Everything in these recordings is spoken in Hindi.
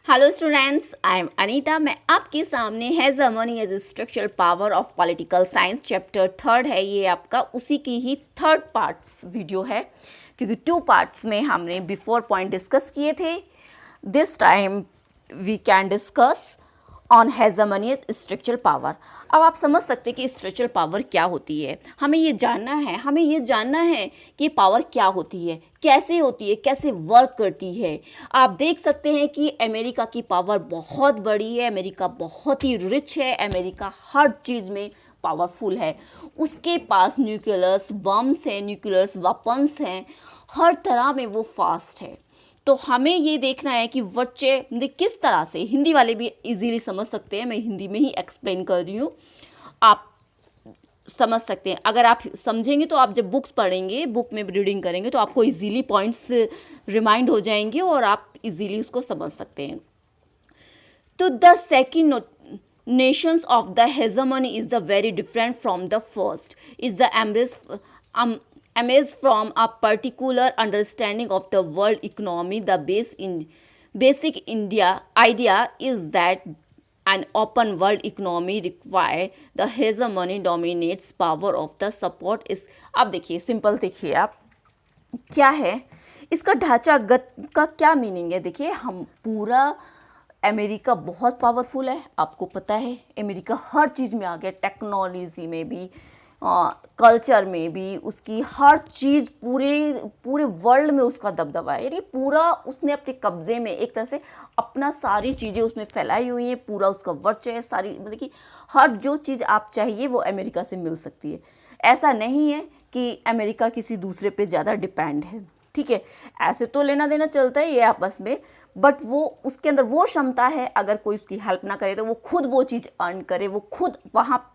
Hello students, I am Anita. मैं आपके सामने hegemony as structural power of political science chapter third है। ये आपका उसी की ही थर्ड पार्ट्स वीडियो है, क्योंकि टू पार्ट्स में हमने बिफोर पॉइंट डिस्कस किए थे। This time we can discuss on hegemony as structural power. अब आप समझ सकते हैं कि स्ट्रक्चरल पावर क्या होती है। हमें ये जानना है कि पावर क्या होती है, कैसे होती है, कैसे वर्क करती है। आप देख सकते हैं कि अमेरिका की पावर बहुत बड़ी है, अमेरिका बहुत ही रिच है, अमेरिका हर चीज़ में पावरफुल है। उसके पास न्यूक्लियर्स बम्स हैं, न्यूक्लियर्स वेपन्स हैं, हर तरह में वो फास्ट है। तो हमें ये देखना है कि बच्चे किस तरह से, हिंदी वाले भी इजीली समझ सकते हैं, मैं हिंदी में ही एक्सप्लेन कर रही हूँ, आप समझ सकते हैं। अगर आप समझेंगे तो आप जब बुक्स पढ़ेंगे, बुक में रीडिंग करेंगे, तो आपको इजीली पॉइंट्स रिमाइंड हो जाएंगे और आप इजीली उसको समझ सकते हैं। तो the second nations of the hegemony is the very different from the first. Is the embrace from a particular understanding of the world economy. The basic India idea is that an open world economy require the hegemony dominates power of the support is। अब देखिए, सिंपल देखिए आप क्या है इसका ढांचागत का क्या मीनिंग है। देखिए, हम पूरा अमेरिका बहुत पावरफुल है, आपको पता है। अमेरिका हर चीज़ में आ गया, टेक्नोलॉजी में भी, कल्चर में भी, उसकी हर चीज़ पूरे पूरे वर्ल्ड में उसका दबदबा है। यानी पूरा उसने अपने कब्जे में एक तरह से अपना सारी चीज़ें उसमें फैलाई हुई हैं, पूरा उसका वर्चस्व है, सारी मतलब कि हर जो चीज़ आप चाहिए वो अमेरिका से मिल सकती है। ऐसा नहीं है कि अमेरिका किसी दूसरे पे ज़्यादा डिपेंड है, ठीक है। ऐसे तो लेना देना चलता है ये आपस में, बट वो उसके अंदर वो क्षमता है, अगर कोई उसकी हेल्प ना करे तो वो खुद वो चीज़ अर्न करे, वो खुद वहाँ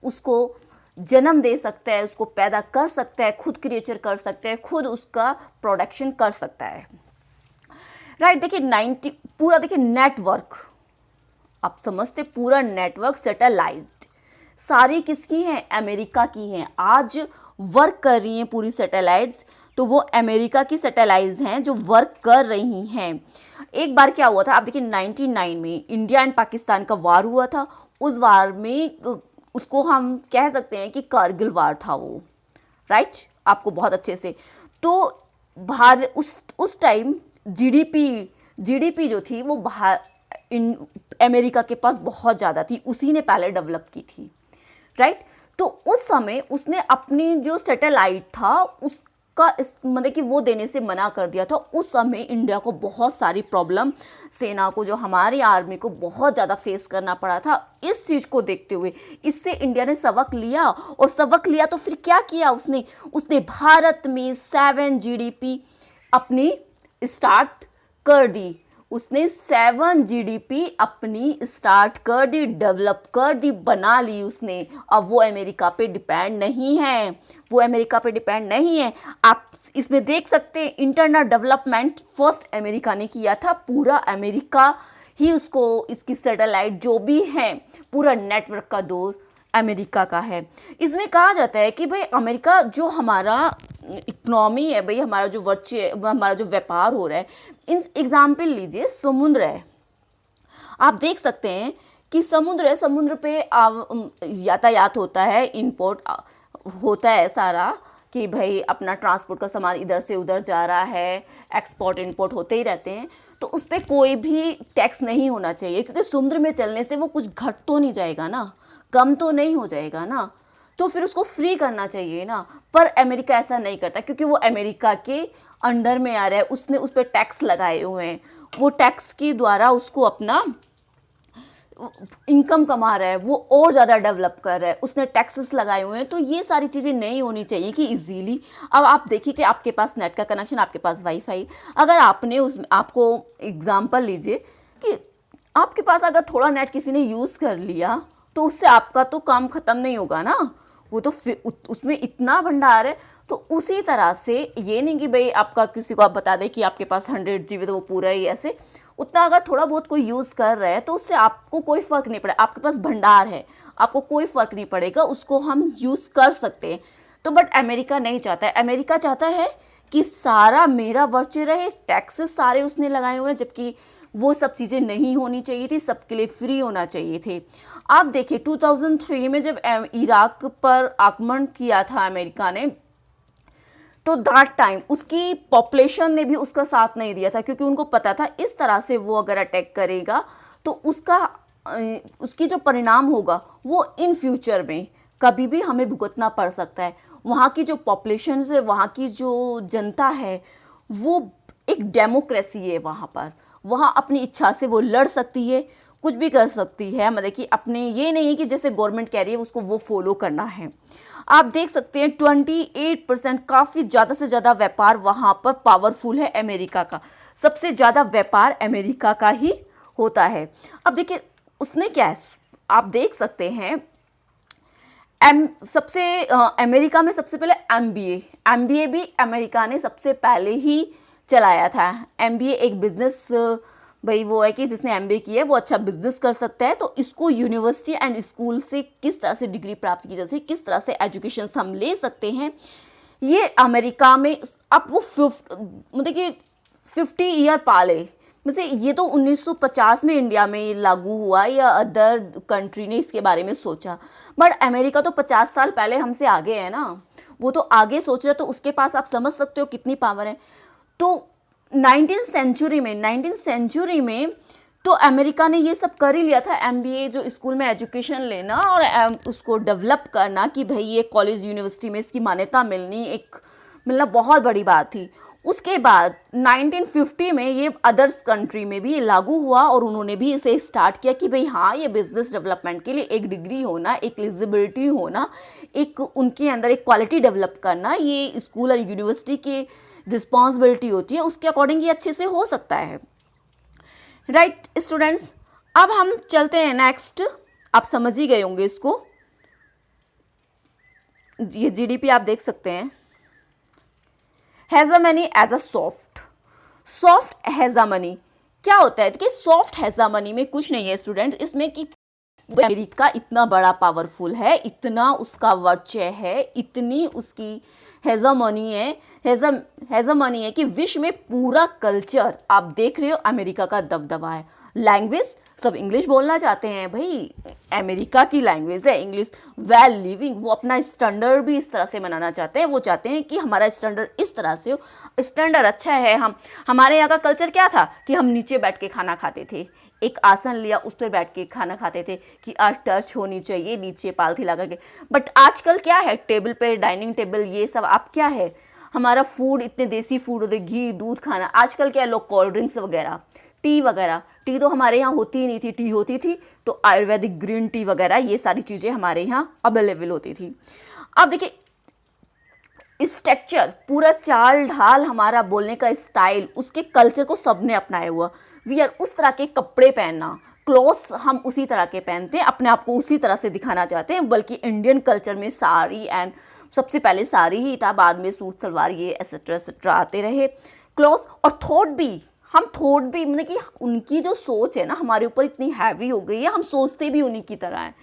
उसको जन्म दे सकता है, उसको पैदा कर सकता है, खुद क्रिएचर कर सकता है, खुद उसका प्रोडक्शन कर सकता है, राइट। देखिए 90 पूरा देखिए नेटवर्क, आप समझते, पूरा नेटवर्क सैटेलाइट सारी किसकी हैं, अमेरिका की हैं। आज वर्क कर रही हैं पूरी सैटेलाइट्स, तो वो अमेरिका की सैटेलाइट्स हैं जो वर्क कर रही हैं। एक बार क्या हुआ था, आप देखिए 99 में इंडिया एंड पाकिस्तान का वार हुआ था। उस वार में उसको हम कह सकते हैं कि कारगिल वार था वो, राइट, आपको बहुत अच्छे से। तो भारत उस टाइम जीडीपी जो थी वो अमेरिका के पास बहुत ज़्यादा थी, उसी ने पहले डेवलप की थी, राइट। तो उस समय उसने अपनी जो सैटेलाइट था उसका मतलब कि वो देने से मना कर दिया था। उस समय इंडिया को बहुत सारी प्रॉब्लम, सेना को, जो हमारी आर्मी को बहुत ज़्यादा फेस करना पड़ा था। इस चीज़ को देखते हुए इससे इंडिया ने सबक लिया, और सबक लिया तो फिर क्या किया उसने भारत में 7 जीडीपी अपनी स्टार्ट कर दी। उसने 7 जीडीपी अपनी स्टार्ट कर दी, डेवलप कर दी, बना ली उसने। अब वो अमेरिका पे डिपेंड नहीं है, वो अमेरिका पे डिपेंड नहीं है। आप इसमें देख सकते हैं इंटरनल डेवलपमेंट फर्स्ट अमेरिका ने किया था। पूरा अमेरिका ही उसको, इसकी सैटेलाइट जो भी है, पूरा नेटवर्क का दौर अमेरिका का है। इसमें कहा जाता है कि भाई अमेरिका जो हमारा इकोनॉमी है, भाई हमारा जो हमारा जो व्यापार हो रहा है, इन एग्जाम्पल लीजिए समुद्र है। आप देख सकते हैं कि समुद्र है, समुद्र पे यातायात होता है, इंपोर्ट होता है सारा, कि भाई अपना ट्रांसपोर्ट का सामान इधर से उधर जा रहा है, एक्सपोर्ट इंपोर्ट होते ही रहते हैं। तो उस पर कोई भी टैक्स नहीं होना चाहिए, क्योंकि समुद्र में चलने से वो कुछ घट तो नहीं जाएगा ना, कम तो नहीं हो जाएगा ना, तो फिर उसको फ्री करना चाहिए ना। पर अमेरिका ऐसा नहीं करता, क्योंकि वो अमेरिका के अंडर में आ रहा है, उसने उस पर टैक्स लगाए हुए हैं, वो टैक्स के द्वारा उसको अपना इनकम कमा रहा है, वो और ज़्यादा डेवलप कर रहा है, उसने टैक्सेस लगाए हुए हैं। तो ये सारी चीज़ें नहीं होनी चाहिए कि इजीली। अब आप देखिए कि आपके पास नेट का कनेक्शन, आपके पास वाईफाई, अगर आपने आपको एग्जांपल लीजिए कि आपके पास अगर थोड़ा नेट किसी ने यूज़ कर लिया, तो उससे आपका तो काम ख़त्म नहीं होगा ना, वो तो फिर उसमें इतना भंडार है। तो उसी तरह से ये नहीं कि भाई आपका किसी को आप बता दें कि आपके पास 100 GB तो वो पूरा ही ऐसे, उतना अगर थोड़ा बहुत कोई यूज़ कर रहा है तो उससे आपको कोई फ़र्क नहीं पड़ेगा। आपके पास भंडार है, आपको कोई फ़र्क नहीं पड़ेगा, उसको हम यूज़ कर सकते हैं। तो बट अमेरिका नहीं चाहता है, अमेरिका चाहता है कि सारा मेरा वर्च्यू रहे, टैक्सेस सारे उसने लगाए हुए हैं, जबकि वो सब चीज़ें नहीं होनी चाहिए थी, सबके लिए फ्री होना चाहिए थे। आप देखिए 2003 में जब इराक पर आक्रमण किया था अमेरिका ने, तो दैट टाइम उसकी पॉपुलेशन ने भी उसका साथ नहीं दिया था, क्योंकि उनको पता था इस तरह से वो अगर अटैक करेगा तो उसकी जो परिणाम होगा वो इन फ्यूचर में कभी भी हमें भुगतना पड़ सकता है। वहाँ की जो पॉपुलेशन है, वहाँ की जो जनता है, वो एक डेमोक्रेसी है वहाँ पर। वहाँ अपनी इच्छा से वो लड़ सकती है, कुछ भी कर सकती है, मतलब कि अपने ये नहीं है कि जैसे गवर्नमेंट कह रही है उसको वो फॉलो करना है। आप देख सकते हैं 28%, काफ़ी ज़्यादा से ज़्यादा व्यापार वहाँ पर पावरफुल है अमेरिका का। सबसे ज़्यादा व्यापार अमेरिका का ही होता है। अब देखिए उसने क्या है, आप देख सकते हैं अमेरिका में सबसे पहले एमबीए भी अमेरिका ने सबसे पहले ही चलाया था। एमबीए एक बिजनेस, भाई वो है कि जिसने एमबीए किया है वो अच्छा बिजनेस कर सकता है। तो इसको यूनिवर्सिटी एंड स्कूल से किस तरह से डिग्री प्राप्त की जा सकती है, किस तरह से एजुकेशन हम ले सकते हैं, ये अमेरिका में अब वो मतलब कि 50 ईयर पाले। वैसे ये तो 1950 में इंडिया में लागू हुआ या अदर कंट्री ने इसके बारे में सोचा, बट अमेरिका तो 50 साल पहले हमसे आगे है ना, वो तो आगे सोच रहा है। तो उसके पास आप समझ सकते हो कितनी पावर है। तो 19th सेंचुरी में तो अमेरिका ने ये सब कर ही लिया था। एमबीए जो स्कूल में एजुकेशन लेना और उसको डेवलप करना कि भाई ये कॉलेज यूनिवर्सिटी में इसकी मान्यता मिलना बहुत बड़ी बात थी। उसके बाद 1950 में ये अदर्स कंट्री में भी ये लागू हुआ और उन्होंने भी इसे स्टार्ट किया कि भाई हाँ, ये बिजनेस डेवलपमेंट के लिए एक डिग्री होना, एक एलिजिबिलिटी होना, एक उनके अंदर एक क्वालिटी डेवलप करना, ये स्कूल और यूनिवर्सिटी की रिस्पॉन्सिबिलिटी होती है। उसके अकॉर्डिंग ये अच्छे से हो सकता है। राइट स्टूडेंट्स, अब हम चलते हैं नेक्स्ट। आप समझ ही गए होंगे इसको। ये जीडीपी आप देख सकते हैं। हेजामनी एज अ सॉफ्ट हेजामनी क्या होता है कि सॉफ्ट हेजामनी में कुछ नहीं है स्टूडेंट, इसमें कि अमेरिका इतना बड़ा पावरफुल है, इतना उसका वर्चस्व है, इतनी उसकी हेजामनी है कि विश्व में पूरा कल्चर आप देख रहे हो अमेरिका का दबदबा है। लैंग्वेज सब इंग्लिश बोलना चाहते हैं, भाई अमेरिका की लैंग्वेज है इंग्लिश। वेल लिविंग, वो अपना स्टैंडर्ड भी इस तरह से बनाना चाहते हैं। वो चाहते हैं कि हमारा स्टैंडर्ड इस तरह से हो, स्टैंडर्ड अच्छा है। हमारे यहाँ का कल्चर क्या था कि हम नीचे बैठ के खाना खाते थे, एक आसन लिया उस पर बैठ के खाना खाते थे कि टच होनी चाहिए नीचे पालथी लगा के। बट आजकल क्या है, टेबल पे डाइनिंग टेबल ये सब आप क्या है, हमारा फूड इतने देसी फूड होते, घी दूध खाना। आजकल क्या है, लोग कोल्ड ड्रिंक्स वगैरह, टी तो हमारे यहाँ होती ही नहीं थी, टी होती थी तो आयुर्वेदिक ग्रीन टी वगैरह ये सारी चीज़ें हमारे यहाँ अवेलेबल होती थी। अब देखिए स्ट्रक्चर, पूरा चाल ढाल, हमारा बोलने का स्टाइल, उसके कल्चर को सबने अपनाया हुआ। वियर उस तरह के कपड़े पहनना, क्लोथ्स हम उसी तरह के पहनते हैं, अपने आप को उसी तरह से दिखाना चाहते हैं। बल्कि इंडियन कल्चर में साड़ी एंड सबसे पहले साड़ी ही था, बाद में सूट सलवार ये एसेट्रा आते रहे। क्लोथ्स और थॉट भी मतलब कि उनकी जो सोच है ना हमारे ऊपर इतनी हैवी हो गई है, हम सोचते भी उन्हीं की तरह हैं।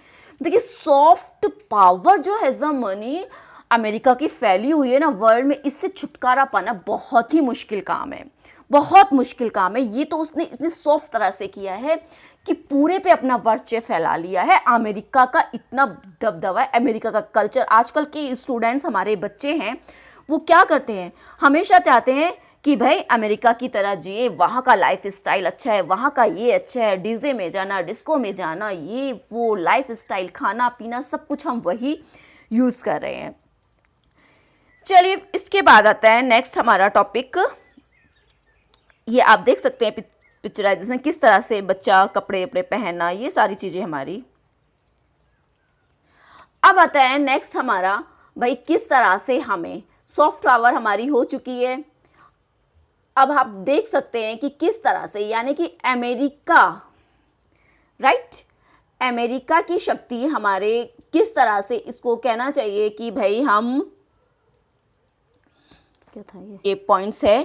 देखिए सॉफ्ट पावर जो हेजेमनी अमेरिका की फैली हुई है ना वर्ल्ड में, इससे छुटकारा पाना बहुत ही मुश्किल काम है, बहुत मुश्किल काम है। ये तो उसने इतनी सॉफ्ट तरह से किया है कि पूरे पे अपना वर्चस्व फैला लिया है। अमेरिका का इतना दबदबा है, अमेरिका का कल्चर। आजकल के स्टूडेंट्स, हमारे बच्चे हैं, वो क्या करते हैं, हमेशा चाहते हैं कि भाई अमेरिका की तरह जिए, वहाँ का लाइफ स्टाइल अच्छा है, वहाँ का ये अच्छा है, डीजे में जाना, डिस्को में जाना, ये वो लाइफ स्टाइल, खाना पीना सब कुछ हम वही यूज़ कर रहे हैं। चलिए इसके बाद आता है नेक्स्ट हमारा टॉपिक। ये आप देख सकते हैं पिक्चराइजेशन, किस तरह से बच्चा कपड़े वपड़े पहनना, ये सारी चीज़ें हमारी। अब आता है नेक्स्ट हमारा, भाई किस तरह से हमें सॉफ्ट पावर हमारी हो चुकी है। अब आप देख सकते हैं कि किस तरह से, यानी कि अमेरिका, राइट, अमेरिका की शक्ति हमारे किस तरह से, इसको कहना चाहिए कि भाई हम क्या था ये पॉइंट्स है,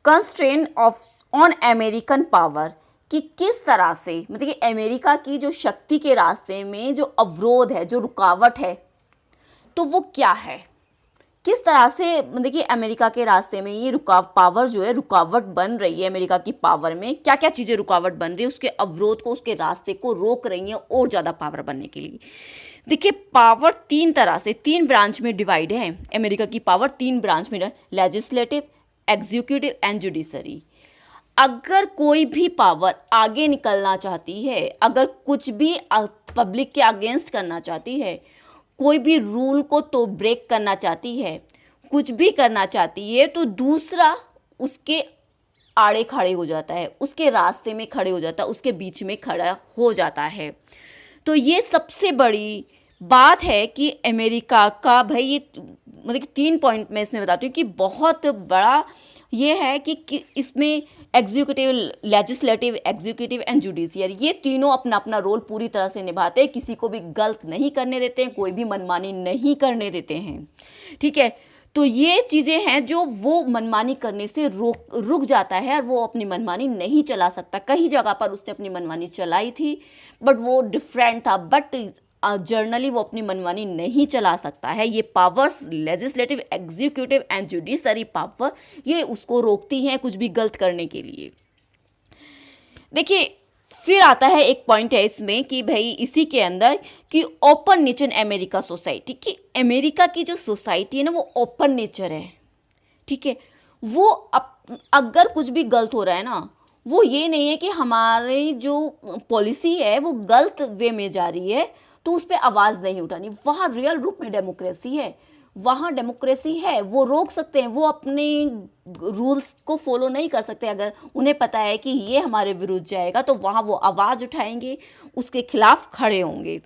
कंस्ट्रेन ऑन अमेरिकन पावर, कि किस तरह से मतलब कि अमेरिका की जो शक्ति के रास्ते में जो अवरोध है, जो रुकावट है, तो वो क्या है, किस तरह से देखिए अमेरिका के रास्ते में ये पावर जो है रुकावट बन रही है, अमेरिका की पावर में क्या क्या चीज़ें रुकावट बन रही है, उसके अवरोध को, उसके रास्ते को रोक रही हैं और ज़्यादा पावर बनने के लिए। देखिए पावर तीन तरह से, तीन ब्रांच में डिवाइड है अमेरिका की पावर, तीन ब्रांच में, लेजिस्लेटिव, एग्जीक्यूटिव एंड जुडिशरी। अगर कोई भी पावर आगे निकलना चाहती है, अगर कुछ भी पब्लिक के अगेंस्ट करना चाहती है, कोई भी रूल को तो ब्रेक करना चाहती है, कुछ भी करना चाहती है, तो दूसरा उसके आड़े खड़े हो जाता है, उसके रास्ते में खड़े हो जाता है, उसके बीच में खड़ा हो जाता है। तो ये सबसे बड़ी बात है कि अमेरिका का भाई ये मतलब कि 3 पॉइंट मैं इसमें बताती हूँ कि बहुत बड़ा ये है कि इसमें executive, legislative, executive and judiciary, ये तीनों अपना अपना रोल पूरी तरह से निभाते हैं, किसी को भी गलत नहीं करने देते हैं, कोई भी मनमानी नहीं करने देते हैं। ठीक है, तो ये चीज़ें हैं जो वो मनमानी करने से रुक जाता है और वो अपनी मनमानी नहीं चला सकता। कई जगह पर उसने अपनी मनमानी चलाई थी बट वो डिफरेंट था, बट जर्नली वो अपनी मनमानी नहीं चला सकता है। ये powers, legislative, executive and judiciary power, ये उसको रोकती हैं कुछ भी गलत करने के लिए। देखिए फिर आता है एक पॉइंट है इसमें कि भाई इसी के अंदर कि ओपन नेचर अमेरिका सोसाइटी, कि अमेरिका की जो सोसाइटी है ना वो ओपन नेचर है। ठीक है, वो अगर कुछ भी गलत हो रहा है ना, वो ये नहीं है कि हमारी जो पॉलिसी है वो गलत वे में जा रही है तो उस पर आवाज़ नहीं उठानी। वहाँ रियल रूप में डेमोक्रेसी है, वहाँ डेमोक्रेसी है, वो रोक सकते हैं, वो अपने रूल्स को फॉलो नहीं कर सकते। अगर उन्हें पता है कि ये हमारे विरुद्ध जाएगा तो वहाँ वो आवाज़ उठाएंगे, उसके खिलाफ खड़े होंगे,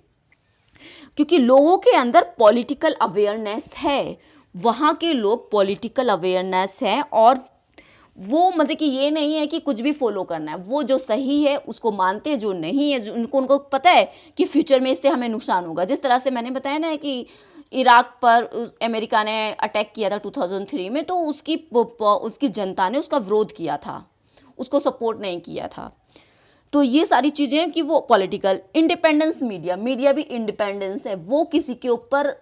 क्योंकि लोगों के अंदर पॉलिटिकल अवेयरनेस है। वहाँ के लोग पॉलिटिकल अवेयरनेस है और वो मतलब कि ये नहीं है कि कुछ भी फॉलो करना है, वो जो सही है उसको मानते हैं, जो नहीं है जो उनको पता है कि फ्यूचर में इससे हमें नुकसान होगा। जिस तरह से मैंने बताया ना कि इराक पर अमेरिका ने अटैक किया था 2003 में, तो उसकी जनता ने उसका विरोध किया था, उसको सपोर्ट नहीं किया था। तो ये सारी चीज़ें हैं कि वो पॉलिटिकल इंडिपेंडेंस, मीडिया भी इंडिपेंडेंस है, वो किसी के ऊपर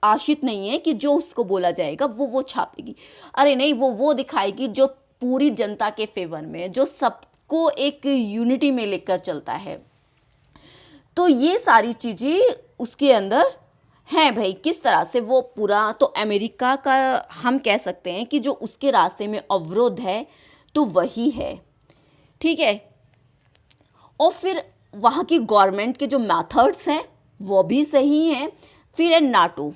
आश्रित नहीं है कि जो उसको बोला जाएगा वो छापेगी। अरे नहीं, वो दिखाएगी जो पूरी जनता के फेवर में, जो सबको एक यूनिटी में लेकर चलता है। तो ये सारी चीज़ें उसके अंदर हैं भाई। किस तरह से वो पूरा, तो अमेरिका का हम कह सकते हैं कि जो उसके रास्ते में अवरोध है तो वही है। ठीक है, और फिर वहाँ की गवर्नमेंट के जो मेथड्स हैं वो भी सही हैं। फिर है नाटो।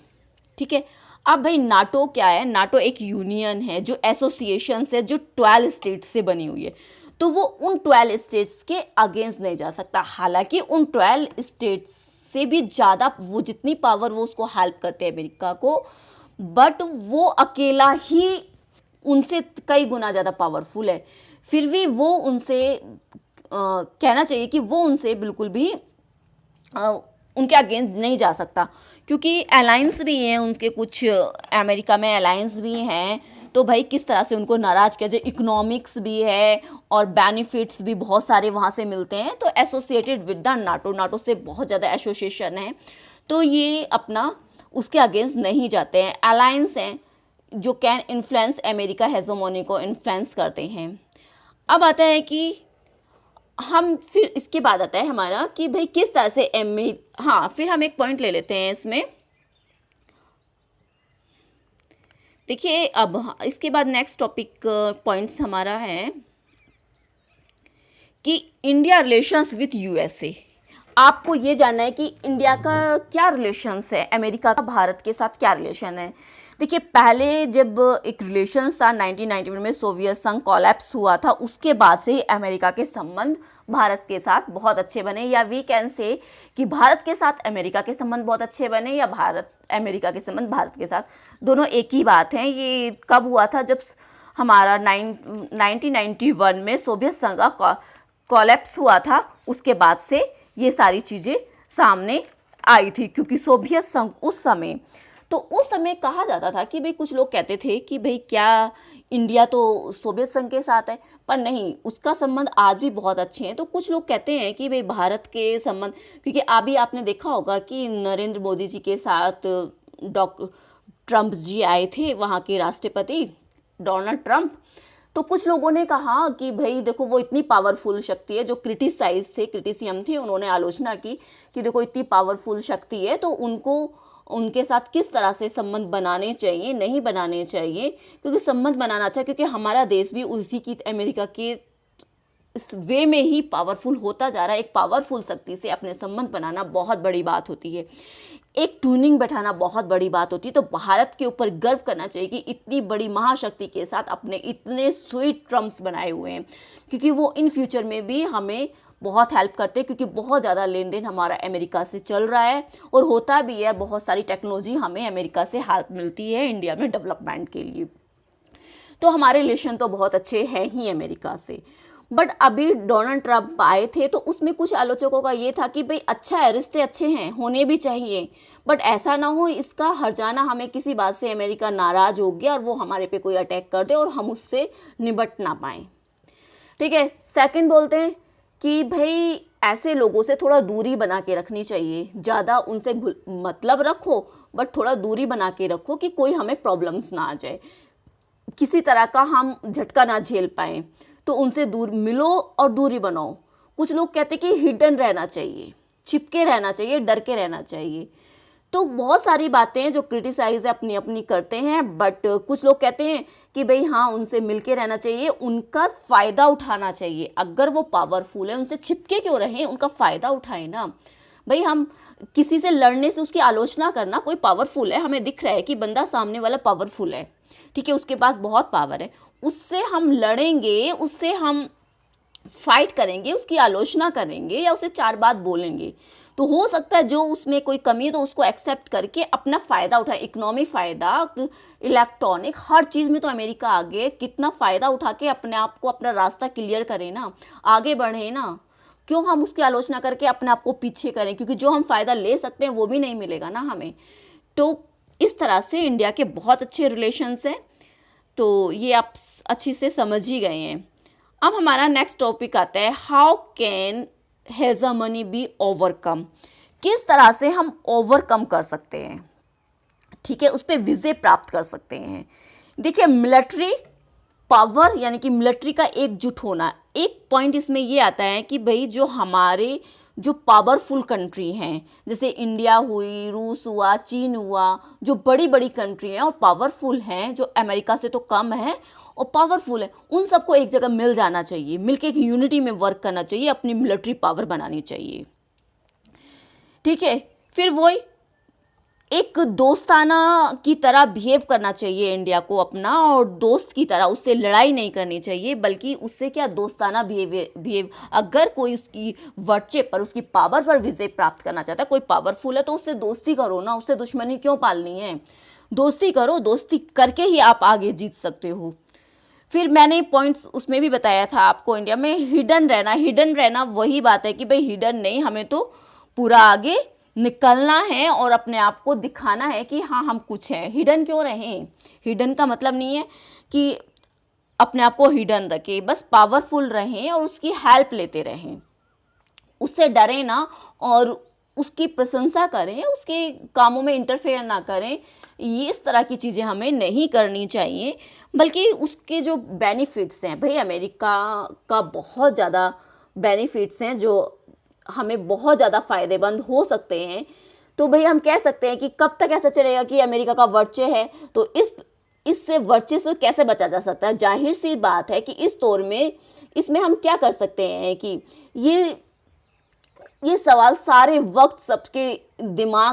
ठीक है, अब भाई नाटो क्या है? नाटो एक यूनियन है जो एसोसिएशन है, जो 12 स्टेट्स से बनी हुई है। तो वो उन 12 स्टेट्स के अगेंस्ट नहीं जा सकता। हालांकि उन 12 स्टेट्स से भी ज़्यादा वो जितनी पावर वो उसको हेल्प करते हैं अमेरिका को, बट वो अकेला ही उनसे कई गुना ज़्यादा पावरफुल है। फिर भी वो उनसे कहना चाहिए कि वो उनसे बिल्कुल भी उनके अगेंस्ट नहीं जा सकता, क्योंकि अलायंस भी हैं उनके, कुछ अमेरिका में अलायंस भी हैं। तो भाई किस तरह से उनको नाराज़ किया जाए? इकोनॉमिक्स भी है और बेनिफिट्स भी बहुत सारे वहाँ से मिलते हैं। तो एसोसिएटेड विद द नाटो से बहुत ज़्यादा एसोसिएशन है, तो ये अपना उसके अगेंस्ट नहीं जाते हैं। अलायंस हैं जो कैन इन्फ्लुएंस अमेरिका हेजोमोनी को इन्फ्लुएंस करते हैं। अब आता है कि हम फिर इसके बाद आता है हमारा कि भाई किस तरह से फिर हम एक पॉइंट ले लेते हैं इसमें। देखिए अब इसके बाद नेक्स्ट टॉपिक पॉइंट्स हमारा है कि इंडिया रिलेशंस विथ यूएसए। आपको ये जानना है कि इंडिया का क्या रिलेशंस है, अमेरिका का भारत के साथ क्या रिलेशन है। देखिए पहले जब एक रिलेशंस था 1991 में, सोवियत संघ कोलैप्स हुआ था, उसके बाद से ही अमेरिका के संबंध भारत के साथ बहुत अच्छे बने, या वी कैन से कि भारत के साथ अमेरिका के संबंध बहुत अच्छे बने, या अमेरिका के संबंध भारत के साथ, दोनों एक ही बात है। ये कब हुआ था? जब हमारा 1991 में सोवियत संघ का कोलैप्स हुआ था, उसके बाद से ये सारी चीज़ें सामने आई थी। क्योंकि सोवियत संघ उस समय कहा जाता था कि भाई, कुछ लोग कहते थे कि भाई क्या इंडिया तो सोवियत संघ के साथ है, पर नहीं, उसका संबंध आज भी बहुत अच्छे हैं। तो कुछ लोग कहते हैं कि भाई भारत के संबंध, क्योंकि अभी आपने देखा होगा कि नरेंद्र मोदी जी के साथ ट्रम्प जी आए थे, वहाँ के राष्ट्रपति डोनाल्ड ट्रम्प। तो कुछ लोगों ने कहा कि भाई देखो वो इतनी पावरफुल शक्ति है, जो क्रिटिसियम थे, उन्होंने आलोचना की कि देखो इतनी पावरफुल शक्ति है तो उनको उनके साथ किस तरह से संबंध बनाने चाहिए, नहीं बनाने चाहिए, क्योंकि संबंध बनाना चाहिए, क्योंकि हमारा देश भी उसी की अमेरिका के इस वे में ही पावरफुल होता जा रहा है। एक पावरफुल शक्ति से अपने संबंध बनाना बहुत बड़ी बात होती है, एक ट्यूनिंग बैठाना बहुत बड़ी बात होती है। तो भारत के ऊपर गर्व करना चाहिए कि इतनी बड़ी महाशक्ति के साथ अपने इतने स्वीट ट्रम्प्स बनाए हुए हैं, क्योंकि वो इन फ्यूचर में भी हमें बहुत हेल्प करते हैं, क्योंकि बहुत ज़्यादा लेन देन हमारा अमेरिका से चल रहा है और होता भी है। बहुत सारी टेक्नोलॉजी हमें अमेरिका से हेल्प मिलती है इंडिया में डेवलपमेंट के लिए। तो हमारे रिलेशन तो बहुत अच्छे हैं ही अमेरिका से। बट अभी डोनाल्ड ट्रम्प आए थे तो उसमें कुछ आलोचकों का ये था कि भाई अच्छा है, रिश्ते अच्छे हैं, होने भी चाहिए, बट ऐसा ना हो इसका हर्जाना हमें किसी बात से अमेरिका नाराज़ हो गया और वो हमारे पे कोई अटैक कर दे और हम उससे निपट ना पाएँ। ठीक है। सेकंड बोलते हैं कि भाई ऐसे लोगों से थोड़ा दूरी बना के रखनी चाहिए, ज़्यादा उनसे मतलब रखो बट थोड़ा दूरी बना के रखो कि कोई हमें प्रॉब्लम्स ना आ जाए, किसी तरह का हम झटका ना झेल पाएँ। तो उनसे दूर मिलो और दूरी बनाओ। कुछ लोग कहते कि हिडन रहना चाहिए, छिपके रहना चाहिए, डर के रहना चाहिए। तो बहुत सारी बातें हैं जो क्रिटिसाइज अपनी अपनी करते हैं, बट कुछ लोग कहते हैं कि भाई हाँ उनसे मिलके रहना चाहिए, उनका फ़ायदा उठाना चाहिए। अगर वो पावरफुल है उनसे छिपके क्यों रहें, उनका फ़ायदा उठाएं ना। भाई हम किसी से लड़ने से उसकी आलोचना करना, कोई पावरफुल है, हमें दिख रहा है कि बंदा सामने वाला पावरफुल है, ठीक है, उसके पास बहुत पावर है, उससे हम लड़ेंगे, उससे हम फाइट करेंगे, उसकी आलोचना करेंगे या उसे चार बात बोलेंगे, तो हो सकता है जो उसमें कोई कमी है तो उसको एक्सेप्ट करके अपना फ़ायदा उठाए। इकोनॉमी फ़ायदा, इलेक्ट्रॉनिक, हर चीज़ में तो अमेरिका आगे, कितना फ़ायदा उठा के अपने आप को, अपना रास्ता क्लियर करें ना, आगे बढ़े ना। क्यों हम उसकी आलोचना करके अपने आप को पीछे करें, क्योंकि जो हम फ़ायदा ले सकते हैं वो भी नहीं मिलेगा ना हमें। तो इस तरह से इंडिया के बहुत अच्छे रिलेशंस हैं, तो ये आप अच्छी से समझ ही गए हैं। अब हमारा नेक्स्ट टॉपिक आता है, how can hegemony be overcome. किस तरह से हम ओवरकम कर सकते हैं, ठीक है, उस पर विजय प्राप्त कर सकते हैं। देखिए मिलिट्री पावर यानी कि मिलिट्री का एकजुट होना, एक पॉइंट इसमें ये आता है कि भाई जो हमारे जो पावरफुल कंट्री हैं, जैसे इंडिया हुई, रूस हुआ, चीन हुआ, जो बड़ी बड़ी कंट्री हैं और पावरफुल हैं, जो अमेरिका से तो कम है और पावरफुल है, उन सबको एक जगह मिल जाना चाहिए, मिलके एक यूनिटी में वर्क करना चाहिए, अपनी मिलिट्री पावर बनानी चाहिए। ठीक है। फिर वही एक दोस्ताना की तरह बिहेव करना चाहिए इंडिया को अपना, और दोस्त की तरह उससे लड़ाई नहीं करनी चाहिए, बल्कि उससे क्या दोस्ताना बिहेव। अगर कोई उसकी वर्चे पर, उसकी पावर पर विजय प्राप्त करना चाहता है, कोई पावरफुल है, तो उससे दोस्ती करो ना, उससे दुश्मनी क्यों पालनी है, दोस्ती करो, दोस्ती करके ही आप आगे जीत सकते हो। फिर मैंने पॉइंट्स उसमें भी बताया था आपको, इंडिया में हिडन रहना वही बात है कि भाई हिडन नहीं, हमें तो पूरा आगे निकलना है और अपने आप को दिखाना है कि हाँ हम कुछ हैं। हिडन क्यों रहें, हिडन का मतलब नहीं है कि अपने आप को हिडन रखें, बस पावरफुल रहें और उसकी हेल्प लेते रहें, उससे डरें ना और उसकी प्रशंसा करें, उसके कामों में इंटरफेयर ना करें। ये इस तरह की चीज़ें हमें नहीं करनी चाहिए, बल्कि उसके जो बेनिफिट्स हैं, भाई अमेरिका का बहुत ज़्यादा बेनिफिट्स हैं जो हमें बहुत ज़्यादा फ़ायदेमंद हो सकते हैं। तो भाई हम कह सकते हैं कि कब तक ऐसा चलेगा कि अमेरिका का वर्चस्व है, तो इससे वर्चस्व कैसे बचा जा सकता है। जाहिर सी बात है कि इस दौर में इसमें हम क्या कर सकते हैं कि ये सवाल सारे वक्त सबके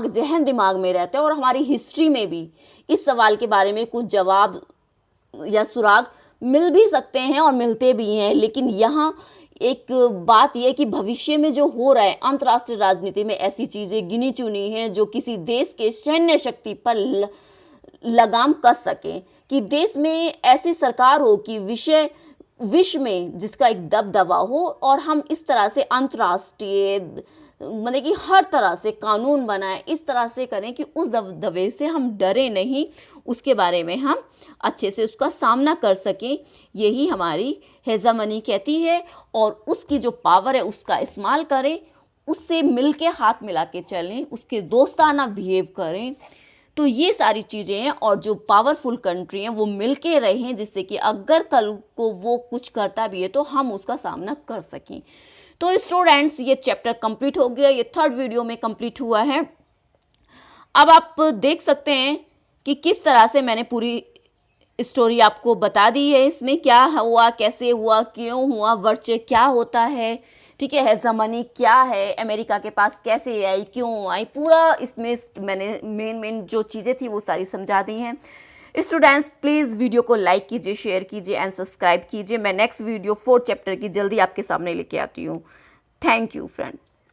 जहन दिमाग में रहते हैं, और हमारी हिस्ट्री में भी इस सवाल के बारे में कुछ जवाब या सुराग मिल भी सकते हैं और मिलते भी हैं। लेकिन यहाँ एक बात यह कि भविष्य में जो हो रहा है अंतर्राष्ट्रीय राजनीति में, ऐसी चीज़ें गिनी चुनी हैं जो किसी देश के सैन्य शक्ति पर लगाम कस सकें, कि देश में ऐसी सरकार हो कि विश्व में जिसका एक दबदबा हो, और हम इस तरह से अंतर्राष्ट्रीय मतलब कि हर तरह से कानून बनाएं, इस तरह से करें कि उस दबदबे से हम डरे नहीं, उसके बारे में हम अच्छे से उसका सामना कर सकें। यही हमारी हेजेमनी कहती है, और उसकी जो पावर है उसका इस्तेमाल करें, उससे मिल के हाथ मिला के चलें, उसके दोस्ताना बिहेव करें। तो ये सारी चीज़ें हैं, और जो पावरफुल कंट्री हैं वो मिल के रहें, जिससे कि अगर कल को वो कुछ करता भी है तो हम उसका सामना कर सकें। तो स्टूडेंट्स, ये चैप्टर कंप्लीट हो गया, ये 3rd वीडियो में कंप्लीट हुआ है। अब आप देख सकते हैं कि किस तरह से मैंने पूरी स्टोरी आपको बता दी है। इसमें क्या हुआ, कैसे हुआ, क्यों हुआ, वर्चे क्या होता है, ठीक है, हेजेमनी क्या है, अमेरिका के पास कैसे आई, क्यों आई, पूरा इसमें मैंने मेन जो चीज़ें थी वो सारी समझा दी हैं। स्टूडेंट्स, प्लीज़ वीडियो को लाइक कीजिए, शेयर कीजिए एंड सब्सक्राइब कीजिए। मैं नेक्स्ट वीडियो 4th चैप्टर की जल्दी आपके सामने लेके आती हूँ। Thank you friend.